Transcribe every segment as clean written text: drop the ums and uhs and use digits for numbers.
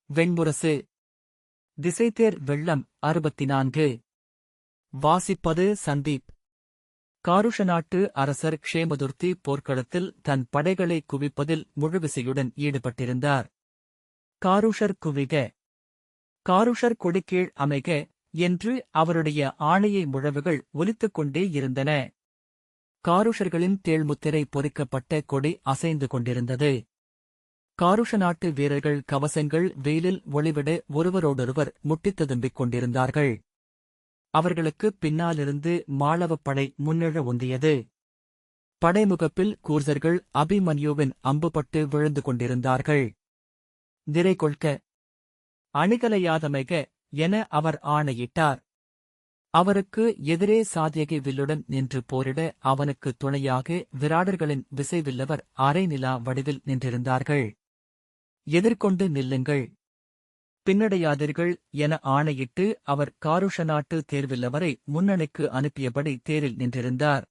வெண்முரசு. திசைதேர் வெள்ளம் 64. வாசிப்பது சந்தீப். காருஷ நாட்டு அரசர் க்ஷேமதுர்த்தி போர்க்களத்தில் தன் படைகளை குவிப்பதில் முழுவிசையுடன் ஈடுபட்டிருந்தார். காருஷர் குவிக, காருஷர் கொடிக்கீழ் அமைக என்று அவருடைய ஆணையை முழவுகள் ஒலித்துக் கொண்டே இருந்தன. காருஷர்களின் தேள்முத்திரை பொறிக்கப்பட்ட கொடி அசைந்து கொண்டிருந்தது. காருஷ நாட்டு வீரர்கள் கவசங்கள் வெயிலில் ஒளிவிட ஒருவரோடொருவர் முட்டித்ததும்பிக் கொண்டிருந்தார்கள். அவர்களுக்கு பின்னாலிருந்து மாளவப்படை முன்னெழ ஒந்தியது. படைமுகப்பில் கூர்சர்கள் அபிமன்யுவின் அம்புபட்டு விழுந்து கொண்டிருந்தார்கள். நிறை கொள்க, அணிகலையாதமைக என அவர் ஆணையிட்டார். அவருக்கு எதிரே சாத்தியகை வில்லுடன் நின்று போரிட அவனுக்கு துணையாக விராடர்களின் விசைவில்லவர் அரை நிலா வடிவில் நின்றிருந்தார்கள். எதிர்கொண்டு நில்லுங்கள், பின்னடையாதீர்கள் என ஆணையிட்டு அவர் காருஷ நாட்டு தேர்வில்லவரை முன்னணிக்கு அனுப்பியபடி தேரில் நின்றிருந்தார்.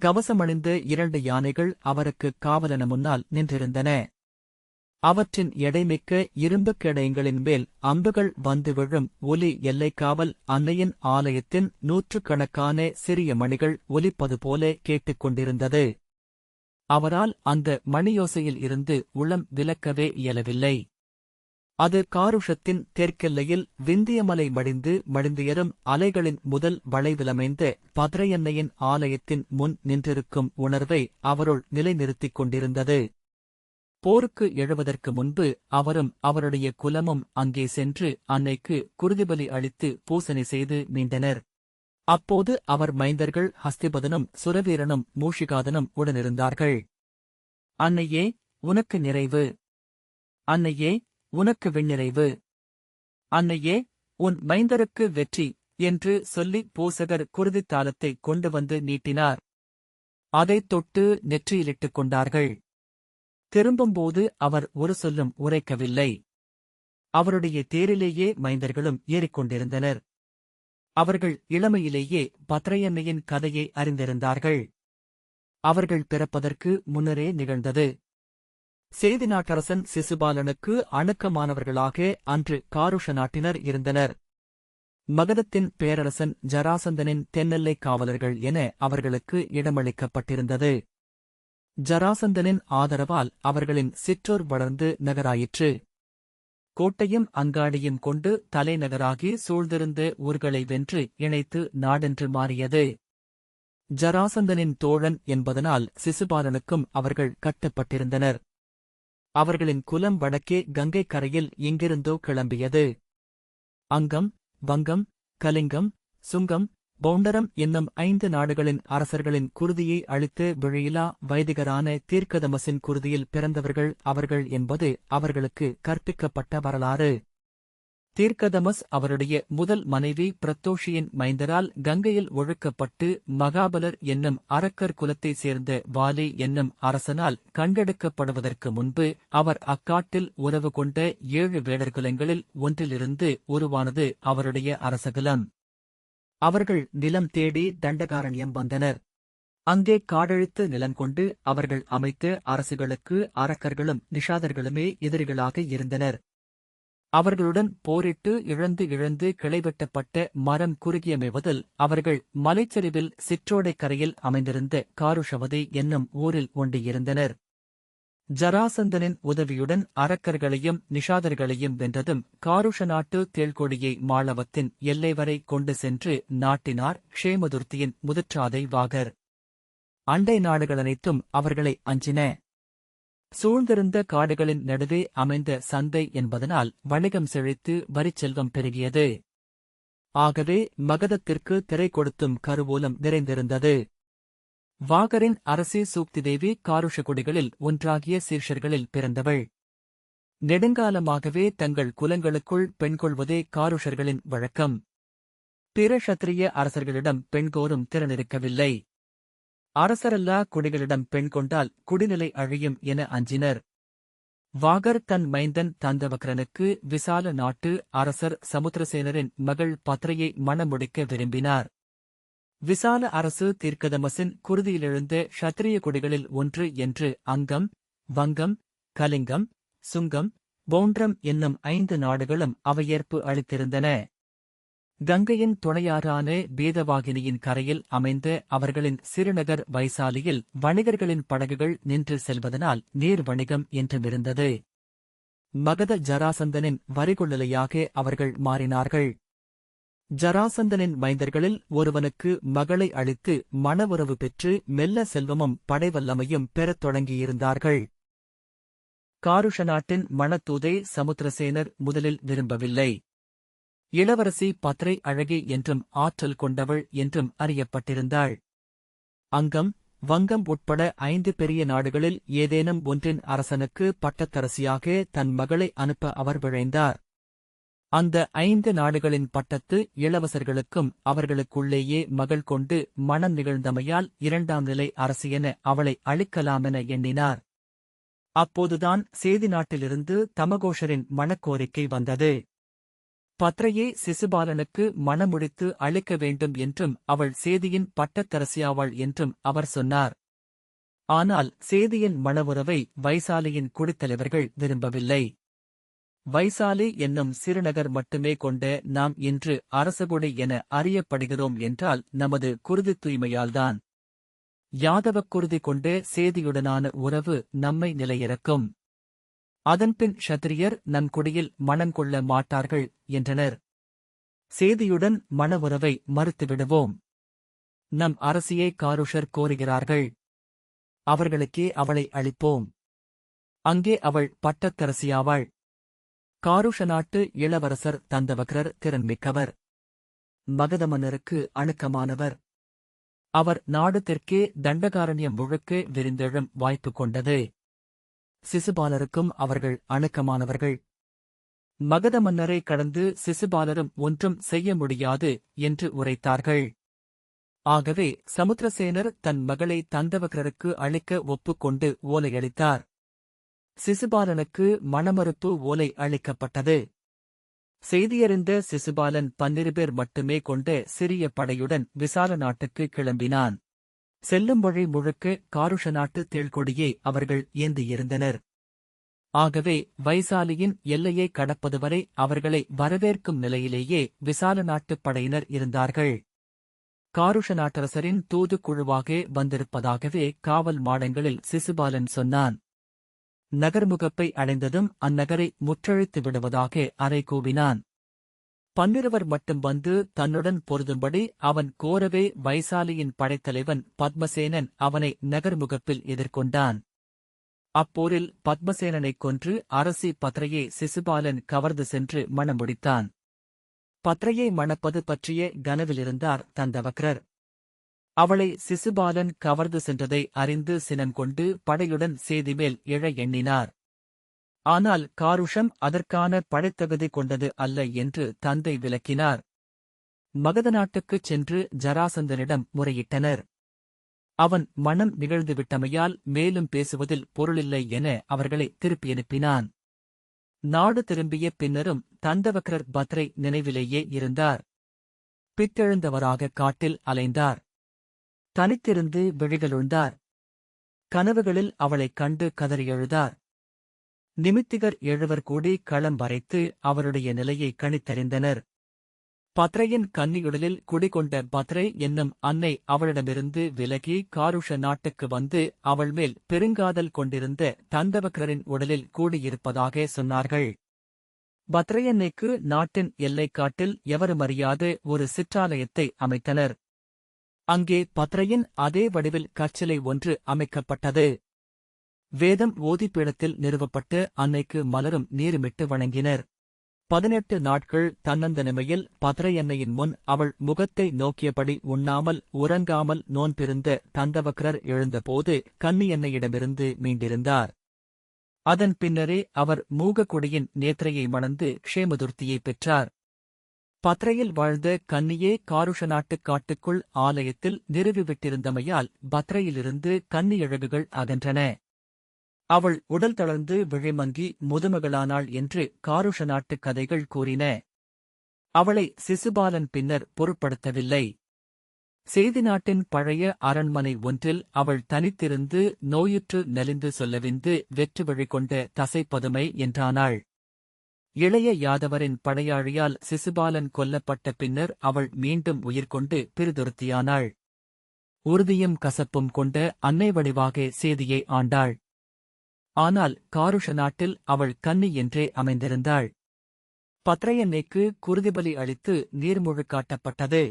கவசமணிந்த 2 யானைகள் அவருக்கு காவலன முன்னால் நின்றிருந்தன. அவற்றின் எடைமிக்க இரும்புக் கேடயங்களின் மேல் அம்புகள் வந்து விழும் ஒலி எல்லைக்காவல் அன்னையின் ஆலயத்தின் 100கணக்கான சிறிய மணிகள் ஒலிப்பது போல கேட்டுக் கொண்டிருந்தது. அவரால் அந்த மணியோசையில் இருந்து உளம் விலக்கவே இயலவில்லை. அது காருஷத்தின் தெற்கெல்லையில் விந்தியமலை மடிந்து அலைகளின் முதல் வளைவிலமைந்த பத்ரையன்னையின் ஆலயத்தின் முன் நின்றிருக்கும் உணர்வை அவருள் நிலைநிறுத்திக் கொண்டிருந்தது. போருக்கு எழுவதற்கு முன்பு அவரும் அவருடைய குலமும் அங்கே சென்று அன்னைக்கு குருதிபலி அளித்து பூசனை செய்து மீண்டனர். அப்போது அவர் மைந்தர்கள் ஹஸ்திபதனும் சுரவீரனும் மூஷிகாதனும் உடனிருந்தார்கள். அன்னையே, உனக்கு நிறைவு! அன்னையே, உனக்கு விண்ணிறைவு! அன்னையே, உன் மைந்தருக்கு வெற்றி! என்று சொல்லி பூசகர் குருதித்தாளத்தை கொண்டு வந்து நீட்டினார். அதைத் தொட்டு நெற்றியிலிட்டுக் கொண்டார்கள். திரும்பும்போது அவர் ஒரு சொல்லும் உரைக்கவில்லை. அவருடைய தேரிலேயே மைந்தர்களும் ஏறிக்கொண்டிருந்தனர். அவர்கள் இளமையிலேயே பத்ரையன்னையின் கதையை அறிந்திருந்தார்கள். அவர்கள் பிறப்பதற்கு முன்னரே நிகழ்ந்தது. சேதி நாட்டரசன் சிசுபாலனுக்கு அணுக்கமானவர்களாக அன்று காருஷ நாட்டினர் இருந்தனர். மகதத்தின் பேரரசன் ஜராசந்தனின் தென்னெல்லை காவலர்கள் என அவர்களுக்கு இடமளிக்கப்பட்டிருந்தது. ஜராசந்தனின் ஆதரவால் அவர்களின் சிற்றோர் வளர்ந்து நகராயிற்று. கோட்டையும் அங்காடியும் கொண்டு தலைநகராகி சூழ்ந்திருந்த ஊர்களை வென்று இணைத்து நாடென்று மாறியது. ஜராசந்தனின் தோழன் என்பதனால் சிசுபாலனுக்கும் அவர்கள் கட்டப்பட்டிருந்தனர். அவர்களின் குலம் வடக்கே கங்கை கரையில் எங்கிருந்தோ கிளம்பியது. அங்கம், வங்கம், கலிங்கம், சுங்கம், பௌண்டரம் என்னும் 5 நாடுகளின் அரசர்களின் குருதியை அழித்து விழையிலா வைதிகரான தீர்க்கதமசின் குருதியில் பிறந்தவர்கள் அவர்கள் என்பது அவர்களுக்கு கற்பிக்கப்பட்ட வரலாறு. தீர்க்கதமஸ் அவருடைய முதல் மனைவி பிரத்தோஷியின் மைந்தரால் கங்கையில் ஒழுக்கப்பட்டு மகாபலர் என்னும் அரக்கர் குலத்தைச் சேர்ந்த வாலி என்னும் அரசனால் கண்டெடுக்கப்படுவதற்கு முன்பு அவர் அக்காட்டில் உறவு கொண்ட 7 வேடர்குலங்களில் ஒன்றிலிருந்து உருவானது அவருடைய அரசகுலம். அவர்கள் நிலம் தேடி தண்டகாரண்யம் வந்தனர். அங்கே காடழித்து நிலங்கொண்டு அவர்கள் அமைத்த அரசுகளுக்கு அரக்கர்களும் நிஷாதர்களுமே எதிரிகளாக இருந்தனர். அவர்களுடன் போரிட்டு இழந்து கிளைவெட்டப்பட்ட மரம் குறுகியமைவதில் அவர்கள் மலைச்சரிவில் சிற்றோடைக் கரையில் அமைந்திருந்த காருஷவதி என்னும் ஊரில் ஒண்டியிருந்தனர். ஜராசந்தனின் உதவியுடன் அரக்கர்களையும் நிஷாதர்களையும் வென்றதும் காருஷ நாட்டு தேள்கொடியை மாளவத்தின் எல்லை வரை கொண்டு சென்று நாட்டினார் க்ஷேமதுர்த்தியின் முதிற்றாதை வாகர். அண்டை நாடுகளனைத்தும் அவர்களை அஞ்சின. சூழ்ந்திருந்த காடுகளின் நடுவே அமைந்த சந்தை என்பதனால் வணிகம் செழித்து வரிச்செல்வம் பெருகியது. ஆகவே மகதத்திற்கு திரை கொடுத்தும் கருவூலம் நிறைந்திருந்தது. வாகரின் அரசி சூக்திதேவி காருஷ குடிகளில் ஒன்றாகிய சீர்ஷர்களில் பிறந்தவள். நெடுங்காலமாகவே தங்கள் குலங்களுக்குள் பெண் கொள்வதே காருஷர்களின் வழக்கம். பிற க்ஷத்திரிய அரசர்களிடம் பெண்கோரும் திறனிருக்கவில்லை. அரசரல்லா குடிகளிடம் பெண் கொண்டால் குடிநிலை அழியும் என அஞ்சினர். வாகர் தன் மைந்தன் தந்தவக்ரனுக்கு விசால நாட்டு அரசர் சமுத்திரசேனரின் மகள் பத்ரையை மணமுடிக்க விரும்பினார். விசால அரசு தீர்க்கதமசின் குருதியிலெழுந்த க்ஷத்திரிய குடிகளில் ஒன்று என்று அங்கம், வங்கம், கலிங்கம், சுங்கம், போன்றம் என்னும் 5 நாடுகளும் அவையேற்பு அளித்திருந்தன. கங்கையின் துணையாறான பேதவாகினியின் கரையில் அமைந்த அவர்களின் சிறுநகர் வைசாலியில் வணிகர்களின் படகுகள் நின்று செல்வதனால் நீர் வணிகம் என்றுமிருந்தது. மகத ஜராசந்தனின் வரிகொள்ளையாக அவர்கள் மாறினார்கள். ஜராசந்தனின் மைந்தர்களில் ஒருவனுக்கு மகளை அளித்து மணவுறவு பெற்று மெல்ல செல்வமும் படைவல்லமையும் பெறத் தொடங்கியிருந்தார்கள். காருஷ நாட்டின் மணத்தூதை சமுத்திரசேனர் முதலில் விரும்பவில்லை. இளவரசி பத்ரை அழகி என்றும் ஆற்றல் கொண்டவள் என்றும் அறியப்பட்டிருந்தாள். அங்கம், வங்கம் உட்பட 5 பெரிய நாடுகளில் ஏதேனும் ஒன்றின் அரசனுக்கு பட்டத்தரசியாக தன் மகளை அனுப்ப அவர் விழைந்தார். அந்த 5 நாடுகளின் பட்டத்து இளவரசர்களுக்கும் அவர்களுக்குள்ளேயே மகள் கொண்டு மணம் நிகழ்ந்தமையால் 2ஆம் நிலை அரசியென அவளை அளிக்கலாமென எண்ணினார். அப்போதுதான் சேதி நாட்டிலிருந்து தமகோஷரின் மணக்கோரிக்கை வந்தது. பத்ரையே சிசுபாலனுக்கு மணமுடித்து அளிக்க வேண்டும் என்றும் அவள் சேதியின் பட்டத்தரசியாவாள் என்றும் அவர் சொன்னார். ஆனால் சேதியின் மணவுறவை வைசாலியின் குடித்தலைவர்கள் விரும்பவில்லை. வைசாலி என்னும் சிறுநகர் மட்டுமே கொண்ட நாம் இன்று அரசகுடி என அறியப்படுகிறோம் என்றால் நமது குருதி தூய்மையால்தான். யாதவக் குருதி கொண்ட சேதியுடனான உறவு நம்மை நிலையிறக்கும். அதன்பின் க்ஷத்திரியர் நம் குடியில் மணங்கொள்ள மாட்டார்கள் என்றனர். சேதியுடன் மணவுறவை மறுத்துவிடுவோம். நம் அரசியை காருஷர் கோருகிறார்கள். அவர்களுக்கே அவளை அளிப்போம். அங்கே அவள் பட்டத்தரசியாவாள். காருஷ நாட்டு இளவரசர் தந்தவக்ரர் திறன்மிக்கவர். மகத மன்னருக்கு அணுக்கமானவர். அவர் நாடு தெற்கே தண்டகாரண்யம் முழுக்க விரிந்தெழும் வாய்ப்பு கொண்டது. சிசுபாலருக்கும் அவர்கள் அணுக்கமானவர்கள். மகத மன்னரை கடந்து சிசுபாலரும் ஒன்றும் செய்ய முடியாது என்று உரைத்தார்கள். ஆகவே சமுத்திரசேனர் தன் மகளை தந்தவக்ரருக்கு அளிக்க ஒப்புக்கொண்டு ஓலையளித்தார். சிசுபாலனுக்கு மணமறுப்பு ஓலை அளிக்கப்பட்டது. செய்தியறிந்த சிசுபாலன் 12 பேர் மட்டுமே கொண்ட சிறிய படையுடன் விசால நாட்டுக்கு கிளம்பினான். செல்லும் வழி முழுக்க காருஷ நாட்டு தேள்கொடியே அவர்கள் ஏந்தியிருந்தனர். ஆகவே வைசாலியின் எல்லையை கடப்பதுவரை அவர்களை வரவேற்கும் நிலையிலேயே விசால நாட்டுப் படையினர் இருந்தார்கள். காருஷ நாட்டரசரின் தூது குழுவாக வந்திருப்பதாகவே காவல் மாடங்களில் சிசுபாலன் சொன்னான். நகர்முகப்பை அடைந்ததும் அந்நகரை முற்றழித்து விடுவதாக அறை கூவினான். 12 மட்டும் வந்து தன்னுடன் பொருதும்படி அவன் கோரவே வைசாலியின் படைத்தலைவன் பத்மசேனன் அவனை நகர்முகப்பில் எதிர்கொண்டான். அப்போரில் பத்மசேனனைக் கொன்று அரசி பத்ரையை சிசுபாலன் கவர்ந்து சென்று மணமுடித்தான். பத்ரையை மணப்பது பற்றிய கனவிலிருந்தார் தந்தவக்ரர். அவளை சிசுபாலன் கவர்ந்து சென்றதை அறிந்து சினங்கொண்டு படையுடன் சேதிமேல் எழ எண்ணினார். ஆனால் காருஷம் அதற்கான படைத்தகுதி கொண்டது அல்ல என்று தந்தை விளக்கினார். மகத நாட்டுக்குச் சென்று ஜராசந்தனிடம் முறையிட்டனர். அவன் மனம் நிகழ்ந்துவிட்டமையால் மேலும் பேசுவதில் பொருளில்லை என அவர்களை திருப்பியனுப்பினான். நாடு திரும்பிய பின்னரும் தந்தவக்ரர் பத்ரை நினைவிலேயே இருந்தார். பித்தெழுந்தவராக காட்டில் அலைந்தார். தனித்திருந்து விழிகளுழ்ந்தார். கனவுகளில் அவளைக் கண்டு கதறி எழுதார். நிமித்திகர் 7 கூடி களம் வரைத்து அவருடைய நிலையை கணித்தறிந்தனர். பத்ரையின் கன்னியுடலில் குடிகொண்ட பத்ரை என்னும் அன்னை அவளிடமிருந்து விலகி காருஷ நாட்டுக்கு வந்து அவள் மேல் பெருங்காதல் கொண்டிருந்த தந்தவக்ரரின் உடலில் கூடியிருப்பதாக சொன்னார்கள். பத்ரையன்னைக்கு நாட்டின் எல்லைக்காட்டில் எவருமறியாத ஒரு சிற்றாலயத்தை அமைத்தனர். அங்கே பத்ரையின் அதே வடிவில் கற்சிலை ஒன்று அமைக்கப்பட்டது. வேதம் ஓதிப்பீடத்தில் நிறுவப்பட்டு அன்னைக்கு மலரும் நீருமிட்டு வணங்கினர். 18 நாட்கள் தன்னந்தனிமையில் பத்ரையன்னையின் முன் அவள் முகத்தை நோக்கியபடி உண்ணாமல் உறங்காமல் நோன்பிருந்த தந்தவக்ரர் எழுந்தபோது கன்னியன்னையிடமிருந்து மீண்டிருந்தார். அதன் பின்னரே அவர் மூகக்குடியின் நேத்ரையை மணந்து க்ஷேமதுர்த்தியை பெற்றார். பத்ரையில் வாழ்ந்த கன்னியே காருஷ நாட்டுக் காட்டுக்குள் ஆலயத்தில் நிறுவிவிட்டிருந்தமையால் பத்ரையிலிருந்து கன்னியழகுகள் அகன்றன. அவள் உடல் தளர்ந்து விழிமங்கி முதுமகளானாள் என்று காருஷ நாட்டுக் கதைகள் கூறின. அவளை சிசுபாலன் பின்னர் பொருட்படுத்தவில்லை. சேதி நாட்டின் பழைய அரண்மனை ஒன்றில் அவள் தனித்திருந்து நோயுற்று நலிந்து சொல்லவிந்து வெற்று வழி கொண்ட தசைப்பதுமை என்றானாள். இளைய யாதவரின் படையாழியால் சிசுபாலன் கொல்லப்பட்ட பின்னர் அவள் மீண்டும் உயிர்கொண்டு பிரிதுருத்தியானாள். உறுதியும் கசப்பும் கொண்ட அன்னை வடிவாக சேதியை ஆண்டாள். ஆனால் காருஷ நாட்டில் அவள் கன்னி என்றே அமைந்திருந்தாள். பத்ரையன்னைக்கு குருதிபலி அளித்து நீர்முழுக்காட்டப்பட்டது.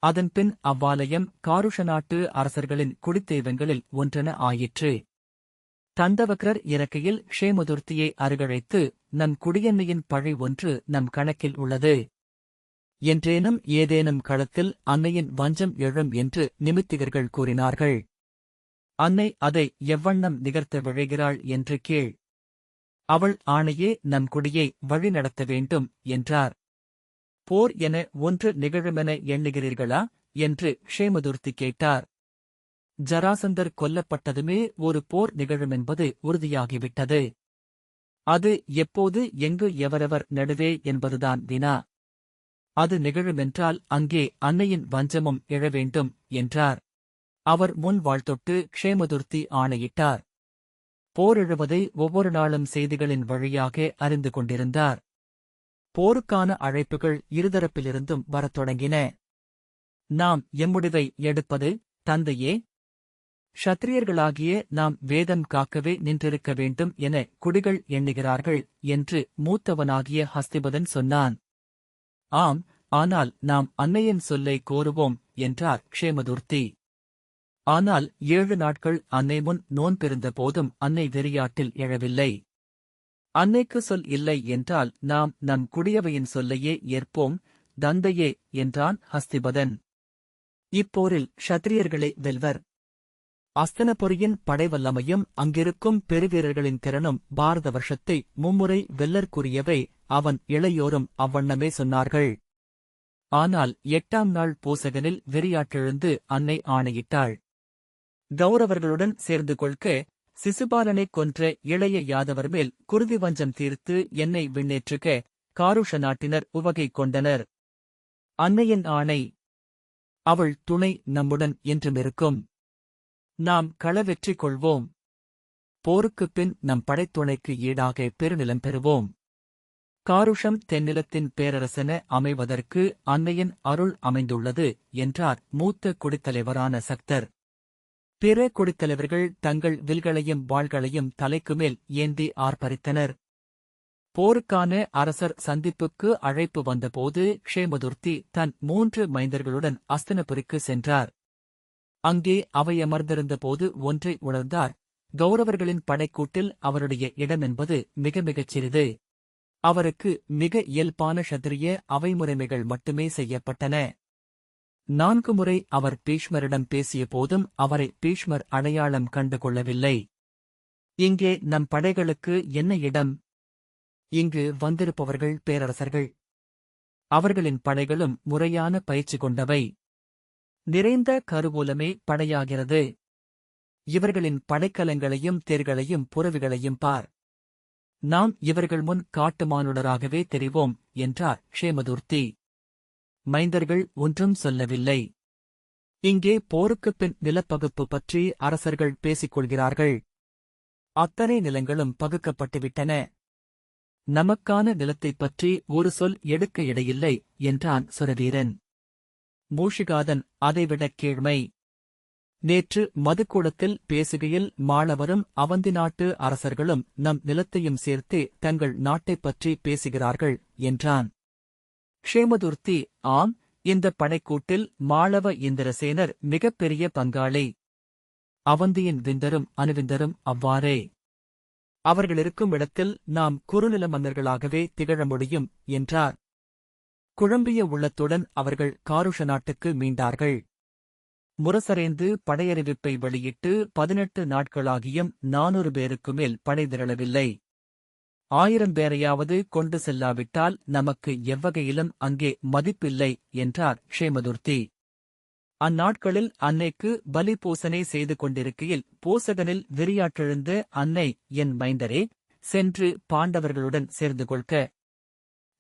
அதன்பின் அவ்வாலயம் காருஷ நாட்டு அரசர்களின் குடித்தெய்வங்களில் ஒன்றென ஆயிற்று. தந்தவக்ரர் இறக்கையில் க்ஷேமதுர்த்தியை அருகழைத்து, நம் குடியன்னையின் பழி ஒன்று நம் கணக்கில் உள்ளது. என்றேனும் ஏதேனும் களத்தில் அன்னையின் வஞ்சம் எழும் என்று நிமித்திகர்கள் கூறினார்கள். அன்னை அதை எவ்வண்ணம் நிகர்த்த விழைகிறாள் என்று கேள். அவள் ஆணையே நம் குடியை வழிநடத்த வேண்டும் என்றார். போர் என ஒன்று நிகழுமென எண்ணுகிறீர்களா என்று க்ஷேமதுர்த்தி கேட்டார். ஜராசந்தர் கொல்லப்பட்டதுமே ஒரு போர் நிகழுமென்பது உறுதியாகிவிட்டது. அது எப்போது எங்கு எவரவர் நடுவே என்பதுதான் வினா. அது நிகழுமென்றால் அங்கே அன்னையின் வஞ்சமும் எழவேண்டும் என்றார். அவர் முன் வாழ்த்தொட்டு க்ஷேமதுர்த்தி ஆணையிட்டார். போரெழுவதை ஒவ்வொரு நாளும் செய்திகளின் வழியாக அறிந்து கொண்டிருந்தார். போருக்கான அழைப்புகள் இருதரப்பிலிருந்தும் வரத் தொடங்கின. நாம் எம்முடிவை எடுப்பது, தந்தையே? க்ஷத்திரியர்களாகிய நாம் வேதம் காக்கவே நின்றிருக்க வேண்டும் என குடிகள் எண்ணுகிறார்கள் என்று மூத்தவனாகிய ஹஸ்திபதன் சொன்னான். ஆம், ஆனால் நாம் அன்னையின் சொல்லை கோருவோம் என்றார் க்ஷேமதுர்த்தி. ஆனால் 7 நாட்கள் அன்னை முன் நோன்பிருந்த போதும் அன்னை வெறியாட்டில் எழவில்லை. அன்னைக்கு சொல் இல்லை என்றால் நாம் நம் குடியவையின் சொல்லையே ஏற்போம், தந்தையே என்றான் ஹஸ்திபதன். இப்போரில் க்ஷத்திரியர்களை வெல்வர். அஸ்தனபுரியின் படைவல்லமையும் அங்கிருக்கும் பெருவீரர்களின் திறனும் பாரத வருஷத்தை மும்முறை வெல்லற்குரியவை. அவன் இளையோரும் அவ்வண்ணமே சொன்னார்கள். ஆனால் 8ஆம் நாள் பூசகனில் வெறியாட்டெழுந்து அன்னை ஆணையிட்டாள். கௌரவர்களுடன் சேர்ந்து கொள்க, சிசுபாலனைக் கொன்ற இளைய யாதவர் மேல் குருதி வஞ்சம் தீர்த்து என்னை விண்ணேற்றுக. காருஷ நாட்டினர் உவகை கொண்டனர். அன்னையின் ஆணை. அவள் துணை நம்முடன் என்றுமிருக்கும். நாம் களவெற்றி கொள்வோம். போருக்குப் பின் நம் படைத்துணைக்கு ஈடாக பெருநிலம் பெறுவோம். காருஷம் தென்னிலத்தின் பேரரசென அமைவதற்கு அன்னையின் அருள் அமைந்துள்ளது என்றார் மூத்த குடித்தலைவரான சக்தர். பிற குடித்தலைவர்கள் தங்கள் வில்களையும் வாள்களையும் தலைக்குமேல் ஏந்தி ஆர்ப்பரித்தனர். போருக்கான அரசர் சந்திப்புக்கு அழைப்பு வந்தபோது க்ஷேமதுர்த்தி தன் 3 மைந்தர்களுடன் அஸ்தனபுரிக்கு சென்றார். அங்கே அவையமர்ந்திருந்தபோது ஒன்றை உணர்ந்தார். கௌரவர்களின் படைக்கூட்டில் அவருடைய இடமென்பது மிக மிகச் சிறிது. அவருக்கு மிக இயல்பான க்ஷத்திரிய அவைமுறைமைகள் மட்டுமே செய்யப்பட்டன. 4 முறை அவர் பீஷ்மரிடம் பேசிய போதும் அவரை பீஷ்மர் அடையாளம் கண்டு கொள்ளவில்லை. இங்கே நம் படைகளுக்கு என்ன இடம்? இங்கு வந்திருப்பவர்கள் பேரரசர்கள். அவர்களின் படைகளும் முறையான பயிற்சி கொண்டவை. நிறைந்த கருவூலமே படையாகிறது. இவர்களின் படைக்கலங்களையும் தேர்களையும் புறவிகளையும் பார். நாம் இவர்கள் முன் காட்டுமானுடராகவே தெரிவோம் என்றார் க்ஷேமதுர்த்தி. மைந்தர்கள் ஒன்றும் சொல்லவில்லை. இங்கே போருக்குப் பின் நிலப்பகுப்பு பற்றி அரசர்கள் பேசிக் கொள்கிறார்கள். அத்தனை நிலங்களும் பகுக்கப்பட்டுவிட்டன. நமக்கான நிலத்தைப் பற்றி ஒரு சொல் எடுக்க இடையில்லை என்றான் சுரவீரன். மூஷிகாதன் அதைவிடக் கீழ்மை. நேற்று மதுக்கூடத்தில் பேசுகையில் மாளவரும் அவந்தி நாட்டு அரசர்களும் நம் நிலத்தையும் சேர்த்தே தங்கள் நாட்டைப் பற்றி பேசுகிறார்கள் என்றான். க்ஷேமதுர்த்தி, ஆம், இந்த படைக்கூட்டில் மாளவ இந்திரசேனர் மிகப்பெரிய பங்காளி. அவந்தியின் விந்தரும் அனுவிந்தரும் அவ்வாறே. அவர்களிருக்கும் இடத்தில் நாம் குறுநில மன்னர்களாகவே திகழ முடியும் என்றார். குழம்பிய உள்ளத்துடன் அவர்கள் காருஷ நாட்டுக்கு மீண்டார்கள். முரசறைந்து படையறிவிப்பை வெளியிட்டு 18 நாட்களாகியும் 400 பேருக்கு மேல் படை திரளவில்லை. 1000 பேரையாவது கொண்டு செல்லாவிட்டால் நமக்கு எவ்வகையிலும் அங்கே மதிப்பில்லை என்றார் க்ஷேமதுர்த்தி. அந்நாட்களில் அன்னைக்கு பலி பூசனை செய்து கொண்டிருக்கையில் பூசகனில் வெறியாற்றெழுந்த அன்னை, என் மைந்தரே, சென்று பாண்டவர்களுடன் சேர்ந்து கொள்க.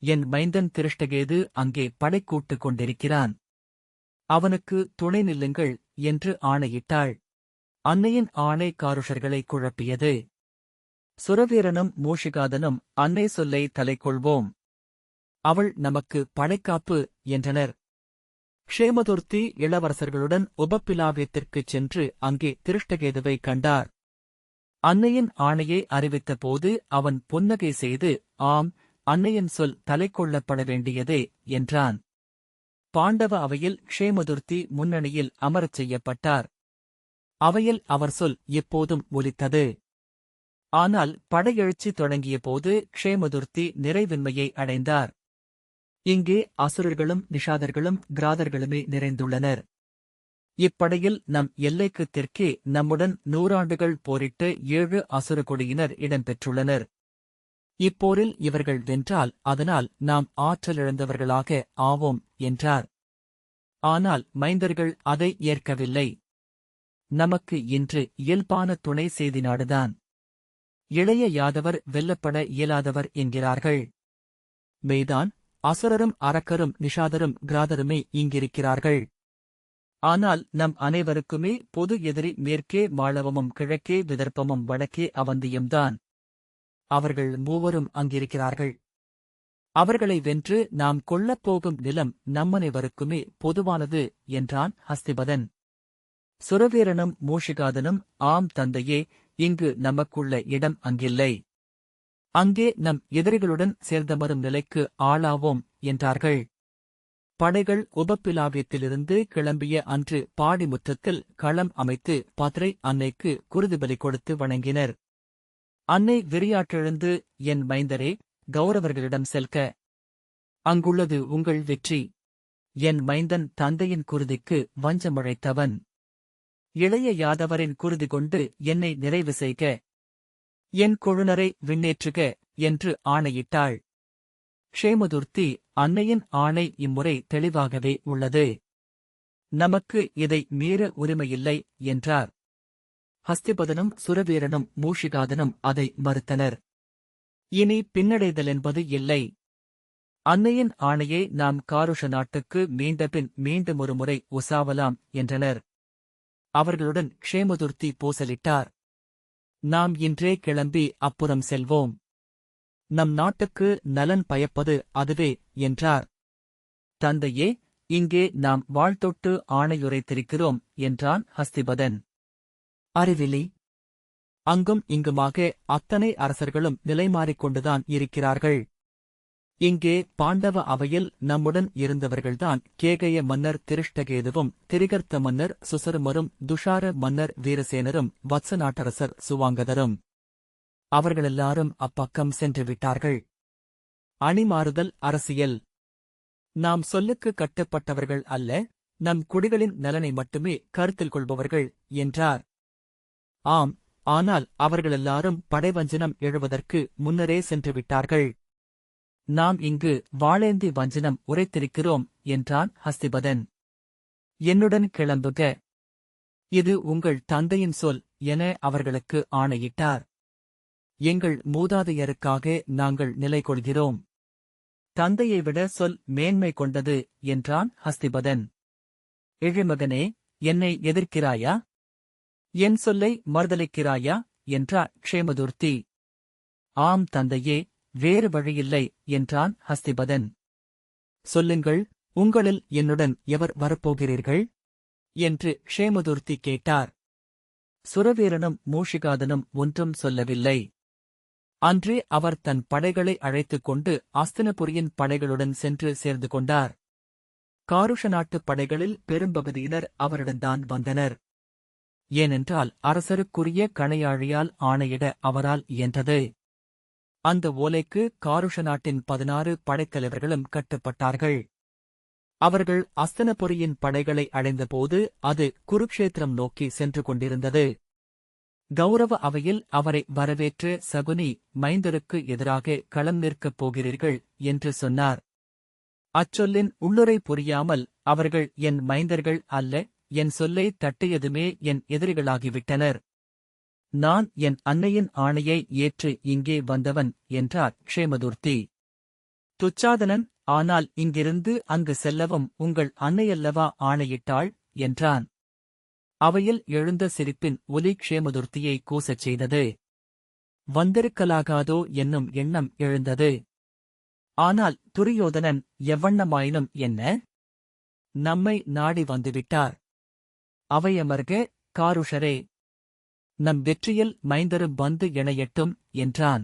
என் மைந்தன் திருஷ்டகேது அங்கே படைக்கூட்டுக் கொண்டிருக்கிறான். அவனுக்கு துணை நில்லுங்கள் என்று ஆணையிட்டாள். அன்னையின் ஆணை காருஷர்களை குழப்பியது. சுரவீரனும் மூஷிகாதனும் அன்னை சொல்லை தலைக்கொள்வோம். அவள் நமக்கு படைக்காப்பு என்றனர். க்ஷேமதுர்த்தி இளவரசர்களுடன் உபப்பிலாவியத்திற்குச் சென்று அங்கே திருஷ்டகேதுவை கண்டார். அன்னையின் ஆணையை அறிவித்த போது அவன் புன்னகை செய்து, ஆம், அன்னையின் சொல் தலைக்கொள்ளப்பட வேண்டியதே என்றான். பாண்டவ அவையில் க்ஷேமதுர்த்தி முன்னணியில் அமரச் செய்யப்பட்டார். அவையில் அவர் சொல் எப்போதும் ஒலித்தது. ஆனால் படையெழுச்சி தொடங்கியபோது க்ஷேமதுர்த்தி நிறைவின்மையை அடைந்தார். இங்கே அசுரர்களும் நிஷாதர்களும் கிராதர்களுமே நிறைந்துள்ளனர். இப்படையில் நம் எல்லைக்குத் தெற்கே நம்முடன் 100 ஆண்டுகள் போரிட்டு 7 அசுர கொடியினர் இடம்பெற்றுள்ளனர். இப்போரில் இவர்கள் வென்றால் அதனால் நாம் ஆற்றலிழந்தவர்களாக ஆவோம் என்றார். ஆனால் மைந்தர்கள் அதை ஏற்கவில்லை. நமக்கு இன்று இயல்பான துணை செய்தி நாடுதான். இளைய யாதவர் வெல்லப்பட இயலாதவர் என்கிறார்கள். மெய்தான், அசுரரும் அரக்கரும் நிஷாதரும் கிராதருமே இங்கிருக்கிறார்கள். ஆனால் நம் அனைவருக்குமே பொது எதிரி மேற்கே மாளவமும் கிழக்கே விதர்ப்பமும் வடக்கே அவந்தியும்தான். அவர்கள் மூவரும் அங்கிருக்கிறார்கள். அவர்களை வென்று நாம் கொள்ளப்போகும் நிலம் நம்மனைவருக்குமே பொதுவானது என்றான் ஹஸ்திபதன். சுரவீரனும் மூஷிகாதனும், ஆம் தந்தையே, இங்கு நமக்குள்ள இடம் அங்கில்லை. அங்கே நம் எதிரிகளுடன் சேர்ந்தமரும் நிலைக்கு ஆளாவோம் என்றார்கள். படைகள் உபப்பிலாவியத்திலிருந்து கிளம்பிய அன்று பாடிமுற்றத்தில் களம் அமைத்து பத்ரை அன்னைக்கு குருதிபலி கொடுத்து வணங்கினர். அன்னை விரியாற்றெழுந்து, என் மைந்தரே, கௌரவர்களிடம் செல்க. அங்குள்ளது உங்கள் வெற்றி. என் மைந்தன் தந்தையின் குருதிக்கு வஞ்சமழைத்தவன். இளைய யாதவரின் குருதி கொண்டு என்னை நிறைவு செய்க. என் கொழுனரை விண்ணேற்றுக என்று ஆணையிட்டாள். க்ஷேமதுர்த்தி, அன்னையின் ஆணை இம்முறை தெளிவாகவே உள்ளது. நமக்கு இதை மீற உரிமையில்லை என்றார். ஹஸ்திபதனும் சுரவீரனும் மூஷிகாதனும் அதை மறுத்தனர். இனி பின்னடைதலென்பது இல்லை. அன்னையின் ஆணையை நாம் காருஷ நாட்டுக்கு மீண்டபின் மீண்டுமொருமுறை உசாவலாம் என்றனர். அவர்களுடன் க்ஷேமதுர்த்தி பூசலிட்டார். நாம் இன்றே கிளம்பி அப்புறம் செல்வோம். நம் நாட்டுக்கு நலன் பயப்பது அதுவே என்றார். தந்தையே, இங்கே நாம் வாழ்த்தொட்டு ஆணையுரைத்திருக்கிறோம் என்றான் ஹஸ்திபதன். அறிவிலி. அங்கும் இங்குமாக அத்தனை அரசர்களும் நிலைமாறிக் கொண்டுதான் இருக்கிறார்கள். இங்கே பாண்டவ அவையில் நம்முடன் இருந்தவர்கள்தான் கேகய மன்னர் திருஷ்டகேதுவும் திரிகர்த்த மன்னர் சுசருமரும் துஷார மன்னர் வீரசேனரும் வத்ச நாட்டரசர் சுவாங்கதரும். அவர்களெல்லாரும் அப்பக்கம் சென்று விட்டார்கள். அணிமாறுதல் அரசியல். நாம் சொல்லுக்கு கட்டுப்பட்டவர்கள் அல்ல, நம் குடிகளின் நலனை மட்டுமே கருத்தில் கொள்பவர்கள் என்றார். ஆம், ஆனால் அவர்களெல்லாரும் படைவஞ்சனம் எழுவதற்கு முன்னரே சென்று விட்டார்கள். நாம் இங்கு வாளேந்தி வஞ்சனம் உரைத்திருக்கிறோம் என்றான் ஹஸ்திபதன். என்னுடன் கிளம்புக. இது உங்கள் தந்தையின் சொல் என அவர்களுக்கு ஆணையிட்டார். எங்கள் மூதாதையருக்காக நாங்கள் நிலை கொள்கிறோம். தந்தையை விட சொல் மேன்மை கொண்டது என்றான் ஹஸ்திபதன். இழிமகனே, என்னை எதிர்க்கிறாயா? என் சொல்லை மறுதலிக்கிறாயா என்றார் க்ஷேமதுர்த்தி. ஆம் தந்தையே, வேறு வழியில்லை என்றான் ஹஸ்திபதன். சொல்லுங்கள், உங்களில் என்னுடன் எவர் வரப்போகிறீர்கள் என்று க்ஷேமதுர்த்தி கேட்டார். சுரவீரனும் மூஷிகாதனும் ஒன்றும் சொல்லவில்லை. அன்றே அவர் தன் படைகளை அழைத்துக் கொண்டு அஸ்தினபுரியின் படைகளுடன் சென்று சேர்ந்து கொண்டார். காருஷ நாட்டுப் படைகளில் பெரும்பகுதியினர் அவரிடம்தான் வந்தனர். ஏனென்றால் அரசருக்குரிய கணையாழியால் ஆணையிட அவரால் இயன்றது. அந்த ஓலைக்கு காருஷ நாட்டின் 16 படைத்தலைவர்களும் கட்டுப்பட்டார்கள். அவர்கள் அஸ்தினபுரியின் படைகளை அடைந்தபோது அது குருக்ஷேத்திரம் நோக்கி சென்று கொண்டிருந்தது. கௌரவ அவையில் அவரை வரவேற்று சகுனி, மைந்தருக்கு எதிராக களம் நிற்கப் போகிறீர்கள் என்று சொன்னார். அச்சொல்லின் உள்ளுரை புரியாமல் அவர்கள் என் மைந்தர்கள் அல்ல, என் சொல்லை தட்டியதுமே என் எதிரிகளாகிவிட்டனர். நான் என் அன்னையின் ஆணையை ஏற்று இங்கே வந்தவன் என்றார் க்ஷேமதுர்த்தி. துச்சாதனன், ஆனால் இங்கிருந்து அங்கு செல்லவும் உங்கள் அன்னையல்லவா ஆணையிட்டாள் என்றான். அவையில் எழுந்த சிரிப்பின் ஒலி க்ஷேமதுர்த்தியை கூசச் செய்தது. வந்திருக்கலாகாதோ என்னும் எண்ணம் எழுந்தது. ஆனால் துரியோதனன் எவ்வண்ணமாயினும் என்ன? நம்மை நாடி வந்துவிட்டார். அவையமர்க காருஷரே. நம் வெற்றியில் மைந்தரு வந்து இணையட்டும் என்றான்.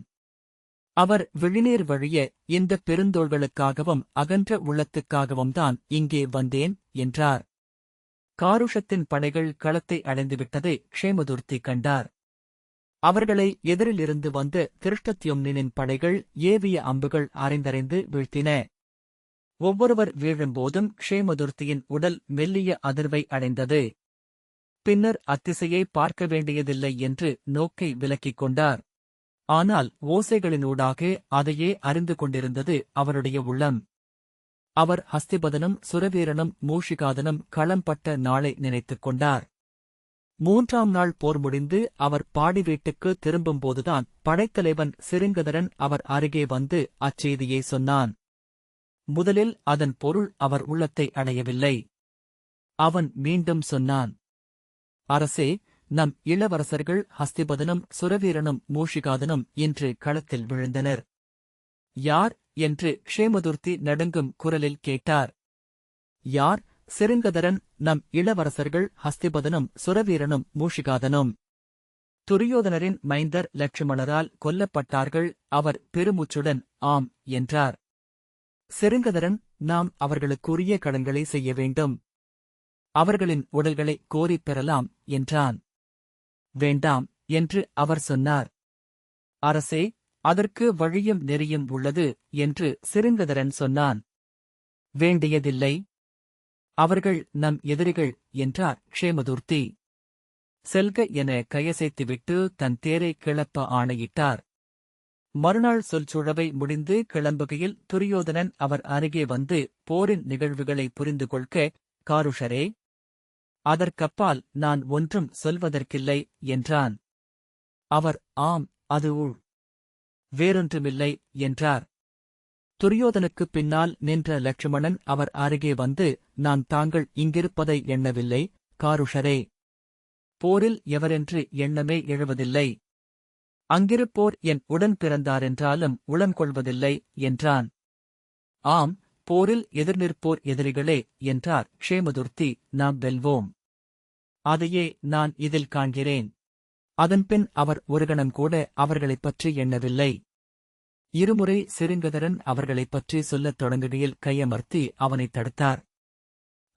அவர் விழிநீர் வழிய இந்தப் பெருந்தோள்களுக்காகவும் அகன்ற உள்ளத்துக்காகவும் தான் இங்கே வந்தேன் என்றார். காருஷத்தின் படைகள் களத்தை அடைந்துவிட்டதை க்ஷேமதுர்த்தி கண்டார். அவர்களை எதிரிலிருந்து வந்த திருஷ்டத்யும்னின் படைகள் ஏவிய அம்புகள் அரைந்தரைந்து வீழ்த்தின. ஒவ்வொருவர் வீழும்போதும் க்ஷேமதுர்த்தியின் உடல் மெல்லிய அதிர்வை அடைந்தது. பின்னர் அத்திசையை பார்க்க வேண்டியதில்லை என்று நோக்கை விலக்கிக் கொண்டார். ஆனால் ஓசைகளினூடாக அதையே அறிந்து கொண்டிருந்தது அவருடைய உள்ளம். அவர் ஹஸ்திபதனும் சுரவீரனும் மூஷிகாதனும் களம்பட்ட நாளை நினைத்துக் கொண்டார். 3ஆம் நாள் போர் முடிந்து அவர் பாடி வீட்டுக்கு திரும்பும்போதுதான் படைத்தலைவன் சிருங்கதரன் அவர் அருகே வந்து அச்செய்தியை சொன்னான். முதலில் அதன் பொருள் அவர் உள்ளத்தை அடையவில்லை. அவன் மீண்டும் சொன்னான், அரசே, நம் இளவரசர்கள் ஹஸ்திபதனும் சுரவீரனும் மூஷிகாதனும் இன்று களத்தில் விழுந்தனர். யார் என்று க்ஷேமதுர்த்தி நடுங்கும் குரலில் கேட்டார். யார்? சிருங்கதரன், நம் இளவரசர்கள் ஹஸ்திபதனும் சுரவீரனும் மூஷிகாதனும். துரியோதனரின் மைந்தர் லட்சுமணரால் கொல்லப்பட்டார்கள். அவர் பெருமூச்சுடன் ஆம் என்றார். சிருங்கதரன், நாம் அவர்களுக்குரிய கடன்களை செய்ய வேண்டும். அவர்களின் உடல்களை கோரிப் பெறலாம் என்றான். வேண்டாம் என்று அவர் சொன்னார். அரசே, அதற்கு வழியும் நெறியும் உள்ளது என்று சிருங்கதரன் சொன்னான். வேண்டியதில்லை. அவர்கள் நம் எதிரிகள் என்றார் க்ஷேமதுர்த்தி. செல்க என கையசைத்துவிட்டு தன் தேரை கிளப்ப ஆணையிட்டார். மறுநாள் சொல்சுழவை முடிந்து கிளம்புகையில் துரியோதனன் அவர் அருகே வந்து போரின் நிகழ்வுகளை புரிந்து கொள்க காருஷரே. அதற்கப்பால் நான் ஒன்றும் சொல்வதற்கில்லை என்றான். அவர் ஆம், அது வேறொன்றுமில்லை என்றார். துரியோதனுக்குப் பின்னால் நின்ற லட்சுமணன் அவர் அருகே வந்து, நான் தாங்கள் இங்கிருப்பதை எண்ணவில்லை காருஷரே. போரில் எவரென்று எண்ணமே எழுவதில்லை. அங்கிருப்போர் என் உடன் பிறந்தாரென்றாலும் உளங்கொள்வதில்லை என்றான். ஆம், போரில் எதிர்நிற்போர் எதிரிகளே என்றார் க்ஷேமதுர்த்தி. நாம் வெல்வோம். அதையே நான் இதில் காண்கிறேன். அதன்பின் அவர் ஒருகணம் கூட அவர்களைப் பற்றி எண்ணவில்லை. இருமுறை சிருங்கதரன் அவர்களைப் பற்றி சொல்லத் தொடங்குகையில் கையமர்த்தி அவனைத் தடுத்தார்.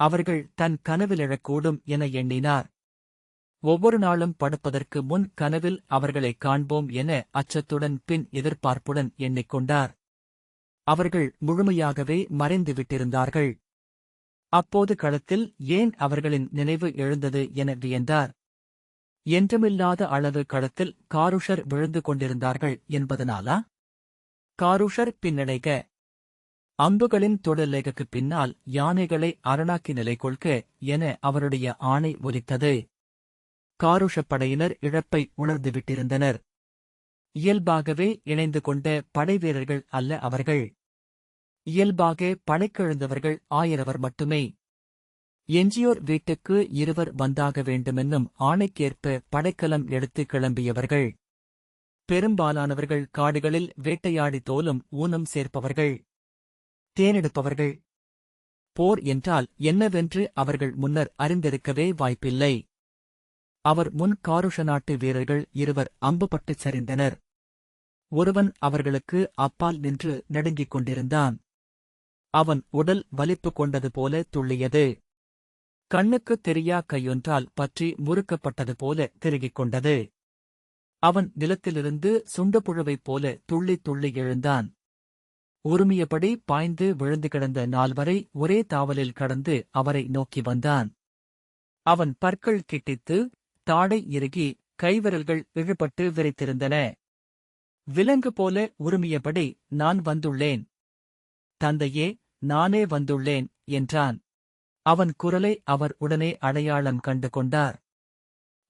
அவர்கள் தன் கனவிலெழக்கூடும் என எண்ணினார். ஒவ்வொரு நாளும் படுப்பதற்கு முன் கனவில் அவர்களைக் காண்போம் என அச்சத்துடன் பின் எதிர்பார்ப்புடன் எண்ணிக்கொண்டார். அவர்கள் முழுமையாகவே மறைந்துவிட்டிருந்தார்கள். அப்போது களத்தில் ஏன் அவர்களின் நினைவு எழுந்தது என வியந்தார். என்றுமில்லாத அளவு களத்தில் காருஷர் விழுந்து கொண்டிருந்தார்கள் என்பதனாலா? காருஷர் பின்னடைக. அம்புகளின் தொடர்லேகுக்குப் பின்னால் யானைகளை அரணாக்கி நிலை கொள்க என அவருடைய ஆணை ஒலித்தது. காருஷப் படையினர் இழப்பை உணர்ந்துவிட்டிருந்தனர். இயல்பாகவே இணைந்து கொண்ட படைவீரர்கள் அல்ல அவர்கள். இயல்பாக படைக்கெழுந்தவர்கள் 1000 மட்டுமே. எஞ்சியோர் வீட்டுக்கு 2 வந்தாக வேண்டுமென்னும் ஆணைக்கேற்ப படைக்கலம் எடுத்து கிளம்பியவர்கள். பெரும்பாலானவர்கள் காடுகளில் வேட்டையாடி தோலும் ஊனம் சேர்ப்பவர்கள், தேனெடுப்பவர்கள். போர் என்றால் என்னவென்று அவர்கள் முன்னர் அறிந்திருக்கவே வாய்ப்பில்லை. அவர் முன் காருஷ நாட்டு வீரர்கள் 2 அம்புபட்டுச் சரிந்தனர். ஒருவன் அவர்களுக்கு அப்பால் நின்று நடுங்கிக் கொண்டிருந்தான். அவன் உடல் வலிப்பு கொண்டது போல துள்ளியது. கண்ணுக்குத் தெரியா கையொன்றால் பற்றி முறுக்கப்பட்டது போல திருகிக் கொண்டது. அவன் நிலத்திலிருந்து சுண்டப்புழுவைப் போல துள்ளி துள்ளி எழுந்தான். உருமியபடி பாய்ந்து விழுந்து கிடந்த 4 ஒரே தாவலில் கடந்து அவரை நோக்கி வந்தான். அவன் பற்கள் கிட்டித்து, தாடை இறுகி, கைவிரல்கள் இழுபட்டு விரைத்திருந்தன. விலங்கு போல உருமியபடி, நான் வந்துள்ளேன் தந்தையே, நானே வந்துள்ளேன் என்றான். அவன் குரலை அவர் உடனே அடையாளம் கண்டு கொண்டார்.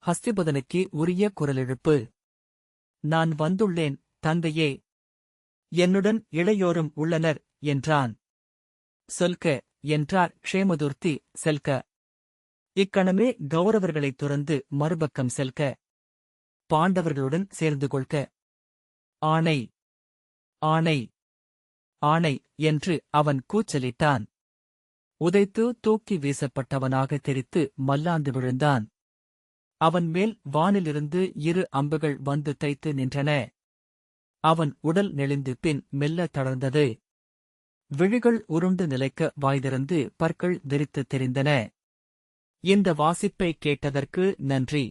ஹஸ்திபதனுக்கு உரிய குரலிழுப்பு. நான் வந்துள்ளேன் தந்தையே. என்னுடன் இளையோரும் உள்ளனர் என்றான். சொல்க என்றார் க்ஷேமதுர்த்தி. செல்க. இக்கணமே கௌரவர்களைத் துறந்து மறுபக்கம் செல்க. பாண்டவர்களுடன் சேர்ந்து கொள்க. ஆணை, ஆணை, ஆணை என்று அவன் கூச்சலிட்டான். உதைத்து தூக்கி வீசப்பட்டவனாக தெரித்து மல்லாந்து விழுந்தான். அவன் மேல் வானிலிருந்து 2 அம்புகள் வந்து தைத்து நின்றன. அவன் உடல் நெளிந்து பின் மெல்ல தளர்ந்தது. விழிகள் உருண்டு நிலைக்க வாய்திறந்து பற்கள் விரித்துத் தெரிந்தன. இந்த வாசிப்பை கேட்டதற்கு நன்றி.